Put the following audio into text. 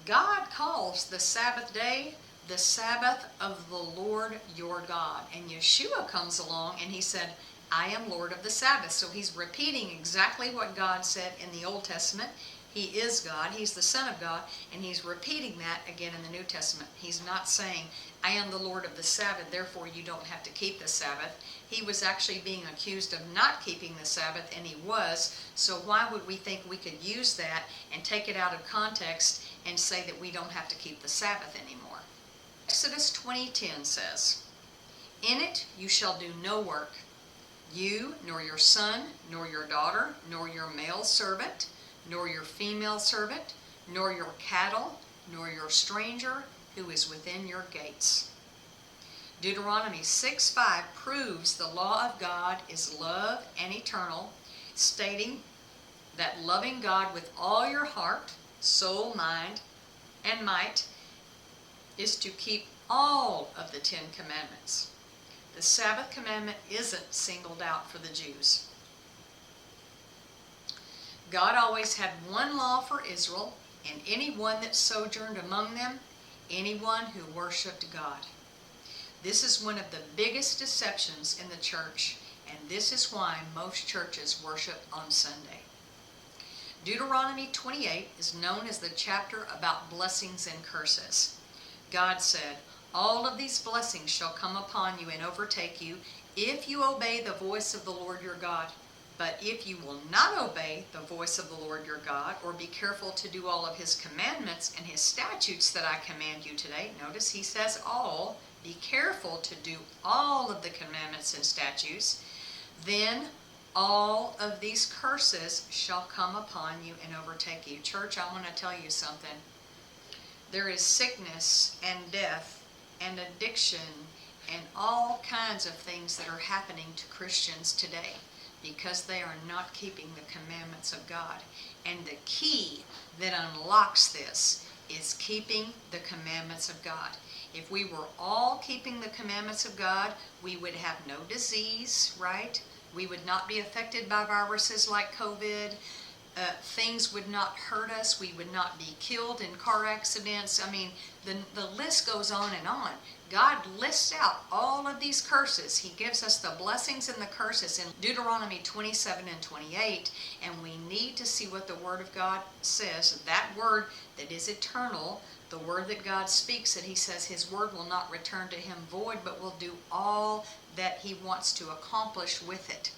God calls the Sabbath day the Sabbath of the Lord your God. And Yeshua comes along and he said, I am Lord of the Sabbath. So he's repeating exactly what God said in the Old Testament. He is God, he's the Son of God, and he's repeating that again in the New Testament. He's not saying, I am the Lord of the Sabbath, therefore you don't have to keep the Sabbath. He was actually being accused of not keeping the Sabbath, and he was. So why would we think we could use that and take it out of context and say that we don't have to keep the Sabbath anymore? Exodus 20:10 says, In it you shall do no work, you, nor your son, nor your daughter, nor your male servant, nor your female servant, nor your cattle, nor your stranger who is within your gates. Deuteronomy 6:5 proves the law of God is love and eternal, stating that loving God with all your heart, soul, mind, and might is to keep all of the 10 Commandments. The Sabbath commandment isn't singled out for the Jews. God always had one law for Israel, and anyone that sojourned among them, anyone who worshiped God. This is one of the biggest deceptions in the church, and this is why most churches worship on Sunday. Deuteronomy 28 is known as the chapter about blessings and curses. God said, all of these blessings shall come upon you and overtake you if you obey the voice of the Lord your God. But if you will not obey the voice of the Lord your God, or be careful to do all of his commandments and his statutes that I command you today, notice he says all, be careful to do all of the commandments and statutes, then all of these curses shall come upon you and overtake you. Church, I want to tell you something. There is sickness and death and addiction and all kinds of things that are happening to Christians today because they are not keeping the commandments of God. And the key that unlocks this is keeping the commandments of God. If we were all keeping the commandments of God, we would have no disease, right? We would not be affected by viruses like COVID. Things would not hurt us. We would not be killed in car accidents. I mean, the list goes on and on. God lists out all of these curses. He gives us the blessings and the curses in Deuteronomy 27 and 28, and we need to see what the Word of God says. That Word that is eternal, the Word that God speaks, that he says his Word will not return to him void, but will do all that he wants to accomplish with it.